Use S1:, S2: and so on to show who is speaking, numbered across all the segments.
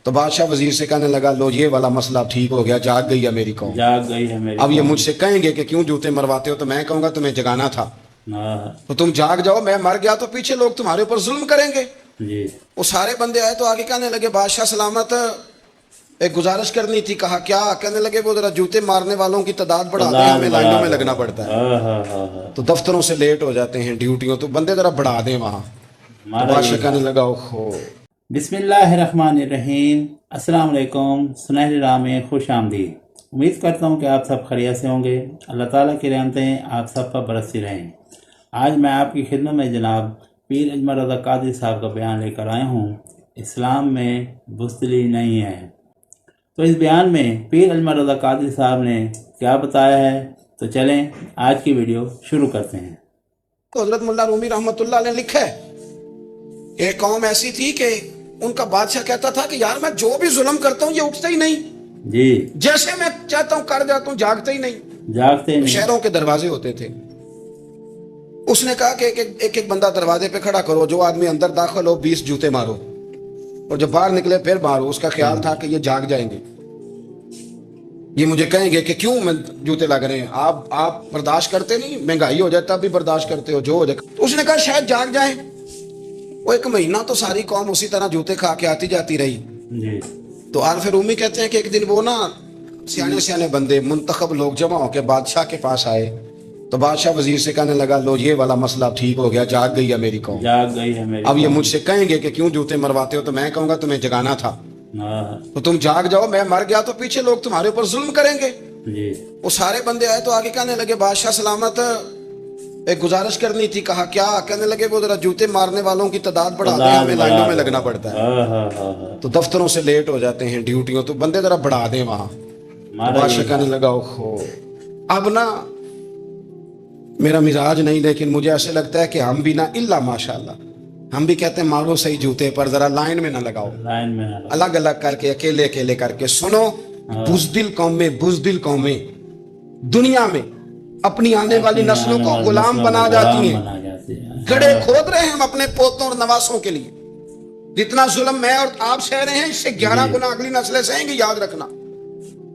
S1: تو بادشاہ وزیر سے کہنے لگا لو یہ والا مسئلہ ٹھیک ہو گیا، جاگ گئی ہے میری قوم،
S2: جاگ گئی ہے میری
S1: اب یہ
S2: قوم۔
S1: مجھ سے کہیں گے کہ کیوں جوتے مرواتے ہو، تو میں کہوں گا تمہیں جگانا تھا، تو تم جاگ جاؤ، میں مر گیا تو پیچھے لوگ تمہارے اوپر ظلم کریں گے۔
S2: جی
S1: وہ سارے بندے آئے تو آگے کہنے لگے بادشاہ سلامت، ایک گزارش کرنی تھی۔ کہا کیا؟ کہنے لگے وہ ذرا جوتے مارنے والوں کی تعداد بڑھا دیں، ہمیں لائنوں میں لگنا پڑتا ہے، تو دفتروں سے لیٹ ہو جاتے ہیں ڈیوٹیوں، تو بندے ذرا بڑھا دیں وہاں۔ تو بادشاہ کہنے لگا اوہو۔
S2: بسم اللہ الرحمن الرحیم۔ السلام علیکم، سنہری راہ میں خوش آمدید۔ امید کرتا ہوں کہ آپ سب خیریت سے ہوں گے۔ اللہ تعالیٰ کی رحمتیں آپ سب پر برستی رہیں۔ آج میں آپ کی خدمت میں جناب پیر اجمل رضا قادری صاحب کا بیان لے کر آیا ہوں، اسلام میں بزدلی نہیں ہے۔ تو اس بیان میں پیر اجمل رضا قادری صاحب نے کیا بتایا ہے، تو چلیں آج کی ویڈیو شروع کرتے ہیں۔
S1: تو حضرت ملا رومی رحمۃ اللہ نے لکھا ہے ایک قوم ایسی تھی کہ ان کا بادشاہ کہتا تھا کہ یار میں جو بھی ظلم کرتا ہوں یہ اٹھتا ہی نہیں،
S2: جی
S1: جیسے میں چاہتا ہوں کر جاتا ہوں، جاگتا ہی نہیں۔
S2: جاگتے نہیں۔
S1: شہروں کے دروازے ہوتے تھے، اس نے کہا کہ ایک ایک بندہ دروازے پہ کھڑا کرو، جو آدمی اندر داخل ہو 20 جوتے مارو، اور جب باہر نکلے پھر مارو۔ اس کا خیال تھا کہ یہ جاگ جائیں گے، یہ مجھے کہیں گے کہ کیوں میں جوتے لگ رہے ہیں، آپ برداشت کرتے نہیں، مہنگائی ہو جاتا بھی برداشت کرتے ہو، جو ہو جائے۔ تو اس نے کہا شاید جاگ جائیں۔ وہ ایک مہینہ تو ساری قوم اسی طرح جوتے کھا کے آتی جاتی رہی۔
S2: جی
S1: تو عارف رومی کہتے ہیں کہ ایک دن وہ نا سیانے بندے منتخب لوگ جمع ہو کے بادشاہ کے پاس آئے، تو بادشاہ وزیر سے کہنے لگا لو یہ والا مسئلہ ٹھیک ہو گیا، جاگ گئی ہے میری قوم،
S2: جاگ گئی ہے میری
S1: اب یہ
S2: قوم۔
S1: مجھ سے کہیں گے کہ کیوں جوتے مرواتے ہو، تو میں کہوں گا تمہیں جگانا تھا،
S2: ہاں،
S1: تو تم جاگ جاؤ، میں مر گیا تو پیچھے لوگ تمہارے اوپر ظلم کریں گے۔
S2: جی
S1: وہ سارے بندے آئے تو آگے کہنے لگے بادشاہ سلامت، ایک گزارش کرنی تھی۔ کہا کیا؟ کہنے لگے وہ ذرا جوتے مارنے والوں کی تعداد بڑھا دیں، ہمیں لائنوں میں لگنا پڑتا ہے، تو دفتروں سے لیٹ ہو جاتے ہیں ڈیوٹیوں، تو بندے ذرا بڑھا دیں وہاں۔ تو بادشاہ کہنے لگا اوہو، اب نا میرا مزاج نہیں، لیکن مجھے ایسے لگتا ہے کہ ہم بھی نا الا ماشاءاللہ ہم بھی کہتے ہیں مارو صحیح جوتے پر، ذرا لائن میں نہ لگاؤ،
S2: لائن میں نہ لگو۔
S1: الگ الگ کر کے اکیلے اکیلے کر کے۔ سنو، بزدل قومیں دنیا میں اپنی آنے والی نسلوں کو غلام بنا جاتی ہیں۔ گڑھے کھود رہے ہیں ہم اپنے پوتوں اور نواسوں کے لیے، جتنا ظلم میں اور آپ سہ رہے ہیں اس سے 11 گنا اگلی نسلیں سہیں گی، یاد رکھنا۔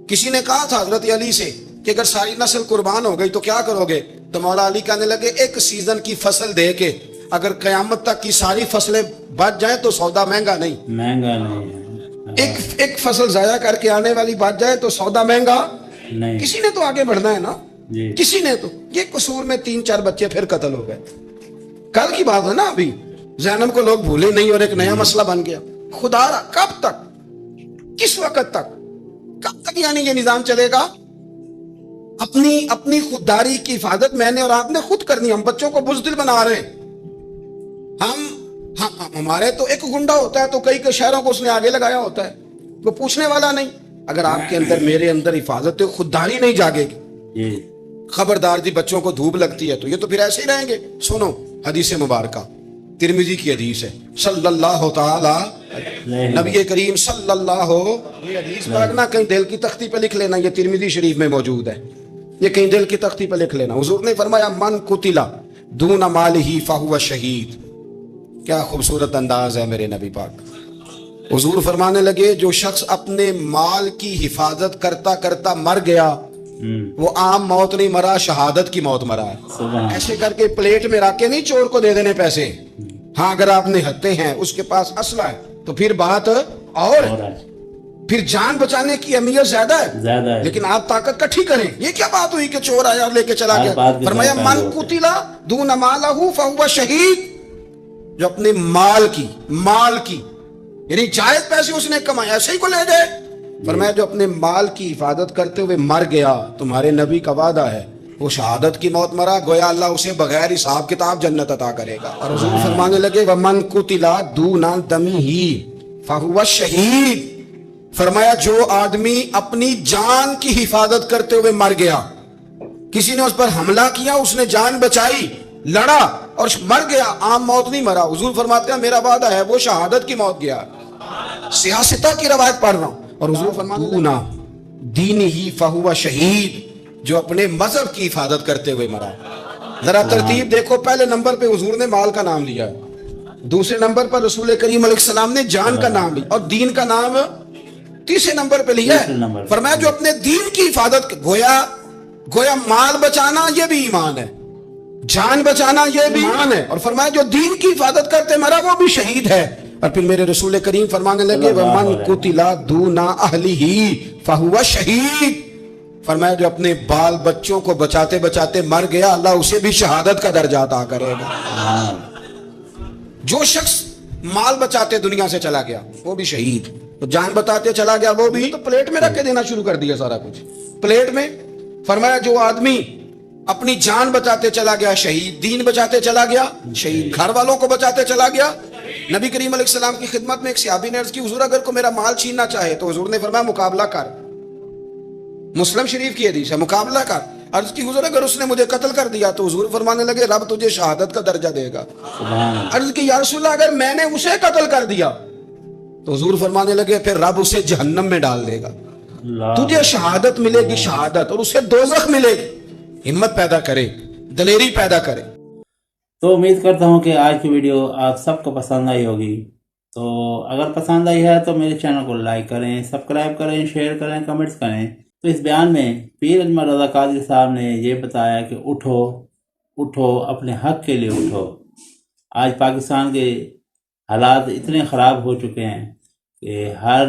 S1: کسی نے کہا تھا حضرت علی سے کہ اگر ساری نسل قربان ہو گئی تو کیا کرو گے؟ تو مولا علی کہنے لگے ایک سیزن کی فصل دے کے اگر قیامت تک کی ساری فصلیں بچ جائیں تو سودا مہنگا نہیں،
S2: مہنگا نہیں ہے۔
S1: ایک فصل ضائع کر کے آنے والی بچ جائے تو سودا مہنگا
S2: نہیں۔
S1: کسی نے تو آگے بڑھنا ہے نا،
S2: جی
S1: کسی نے تو۔ یہ قصور میں 3-4 بچے پھر قتل ہو گئے، کل کی بات ہے نا، ابھی زینب کو لوگ بھولے نہیں اور ایک نیا مسئلہ بن گیا۔ خدا را کب تک، کس وقت تک، کب تک یعنی یہ نظام چلے گا؟ اپنی خودداری کی حفاظت میں نے اور آپ نے خود کرنی۔ ہم بچوں کو بزدل بنا رہے ہیں، ہمارے تو ایک گنڈا ہوتا ہے تو کئی شہروں کو اس نے آگے لگایا ہوتا ہے، وہ پوچھنے والا نہیں۔ اگر آپ کے اندر میرے اندر حفاظت خودداری نہیں جاگے گی،
S2: جی
S1: خبردار جی بچوں کو دھوپ لگتی ہے تو یہ تو پھر ایسے ہی رہیں گے۔ سنو حدیث مبارکہ، ترمذی کی حدیث ہے، صلی اللہ تعالی نبی کریم صلی اللہ، یہ حدیث پاک نہ کہیں دل کی تختی پہ لکھ لینا، یہ ترمذی شریف میں موجود ہے، یہ کہیں دل کی تختی پہ لکھ لینا۔ حضور نے فرمایا من قتل دون مالہ فہو شہید۔ کیا خوبصورت انداز ہے میرے نبی پاک۔ حضور فرمانے لگے جو شخص اپنے مال کی حفاظت کرتا کرتا مر گیا وہ عام موت نہیں مرا، شہادت کی موت مرا ہے۔ ایسے کر کے پلیٹ میں رکھ کے نہیں چور کو دے دینے پیسے، ہاں اگر آپ نہتے ہیں اس کے پاس اسلحہ ہے تو پھر بات اور پھر جان بچانے کی اہمیت زیادہ ہے، لیکن آپ طاقت کٹھی کریں۔ یہ کیا بات ہوئی کہ چور آیا اور لے کے چلا گیا؟ فرمایا من قتل دون مالہ فہو شہید، جو اپنے مال کی یعنی جائز پیسے اس نے کمائے ایسے ہی کو لے جائے، فرمایا جو اپنے مال کی حفاظت کرتے ہوئے مر گیا، تمہارے نبی کا وعدہ ہے وہ شہادت کی موت مرا، گویا اللہ اسے بغیر حساب کتاب جنت عطا کرے گا۔ اور حضور فرمانے لگے ومن قتل دون دمہ فہو شہید، فرمایا جو آدمی اپنی جان کی حفاظت کرتے ہوئے مر گیا، کسی نے اس پر حملہ کیا، اس نے جان بچائی، لڑا اور مر گیا، عام موت نہیں مرا، حضور فرماتے ہیں میرا وعدہ ہے وہ شہادت کی موت گیا۔ سیاستہ کی روایت پڑھ رہا ہوں، اور حضور فرماتے ہیں دینہ فہو شہید، جو اپنے مذہب کی حفاظت کرتے ہوئے مرا۔ ذرا ترتیب دیکھو، پہلے نمبر پہ حضور نے مال کا نام لیا، دوسرے نمبر پر رسول کریم علیہ السلام نے جان کا نام لیا، اور دین کا نام تیسرے نمبر پہ لیا
S2: تیسرے نمبر
S1: ہے.
S2: پہ.
S1: فرمایا جو اپنے دین کی حفاظت, گویا مال بچانا یہ بھی ایمان ہے, جان بچانا یہ بھی ایمان ہے, اور فرمایا جو دین کی حفاظت کرتے مرا وہ بھی شہید ہے. اور پھر میرے رسول کریم فرمانے لگے وَمَنْ قُتِلَ دُونَ أَهْلِهِ فَهُوَ شَهِيدٌ. فرمایا جو اپنے بال بچوں کو بچاتے بچاتے مر گیا, اللہ اسے بھی شہادت کا درجہ عطا کرے گا. جو شخص مال بچاتے دنیا سے چلا گیا وہ بھی شہید, تو جان بتاتے چلا گیا وہ بھی. تو پلیٹ میں رکھ کے دینا شروع کر دیا سارا کچھ پلیٹ میں. فرمایا جو آدمی اپنی جان بچاتے چلا گیا شہید, دین بچاتے چلا گیا شہید, گھر والوں کو بچاتے چلا گیا. نبی کریم علیہ السلام کی خدمت میں ایک صحابی نے عرض کی حضور اگر کو میرا مال چھیننا چاہے تو حضور نے فرمایا مقابلہ کر. مسلم شریف کی حدیث ہے, مقابلہ کر. عرض کی حضور اگر اس نے مجھے قتل کر دیا تو حضور فرمانے لگے رب تجھے شہادت کا درجہ دے گا. عرض کی یا رسول اللہ اگر میں نے اسے قتل کر دیا تو حضور فرمانے لگے پھر رب اسے جہنم میں ڈال دے گا. تجھے شہادت ملے گی شہادت, اور اسے دوزخ ملے گی. ہمت پیدا کرے, دلیری پیدا کرے.
S2: تو امید کرتا ہوں کہ آج کی ویڈیو آپ سب کو پسند آئی ہوگی. تو اگر پسند آئی ہے تو میرے چینل کو لائک کریں, سبسکرائب کریں, شیئر کریں, کمنٹس کریں. تو اس بیان میں پیر اجمل رضا قادری صاحب نے یہ بتایا کہ اٹھو اٹھو, اپنے حق کے لیے اٹھو. آج پاکستان کے حالات اتنے خراب ہو چکے ہیں کہ ہر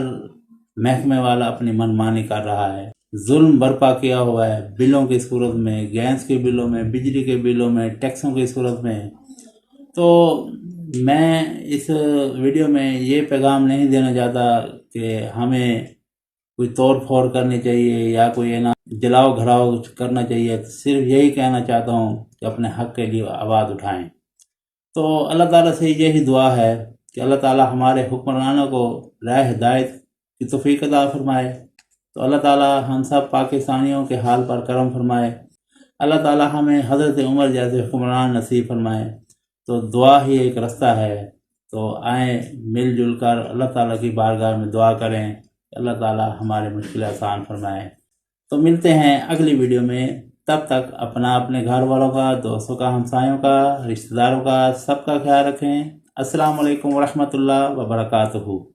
S2: محکمے والا اپنی منمانی کر رہا ہے, ظلم برپا کیا ہوا ہے بلوں کی صورت میں, گیس کے بلوں میں, بجلی کے بلوں میں, ٹیکسوں کی صورت میں. تو میں اس ویڈیو میں یہ پیغام نہیں دینا چاہتا کہ ہمیں کوئی توڑ پھوڑ کرنی چاہیے یا کوئی جلاؤ گھراؤ کرنا چاہیے. صرف یہی کہنا چاہتا ہوں کہ اپنے حق کے لیے آواز اٹھائیں. تو اللہ تعالیٰ سے یہی دعا ہے کہ اللہ تعالیٰ ہمارے حکمرانوں کو راہ ہدایت کی توفیق عطا فرمائے. تو اللہ تعالیٰ ہم سب پاکستانیوں کے حال پر کرم فرمائے. اللہ تعالیٰ ہمیں حضرت عمر جیسے حکمران نصیب فرمائے. تو دعا ہی ایک رستہ ہے. تو آئیں مل جل کر اللہ تعالیٰ کی بارگاہ میں دعا کریں, اللہ تعالیٰ ہمارے مشکل آسان فرمائے. تو ملتے ہیں اگلی ویڈیو میں. تب تک اپنے گھر والوں کا, دوستوں کا, ہمسایوں کا, رشتہ داروں کا, سب کا خیال رکھیں. السلام علیکم ورحمۃ اللہ وبرکاتہ.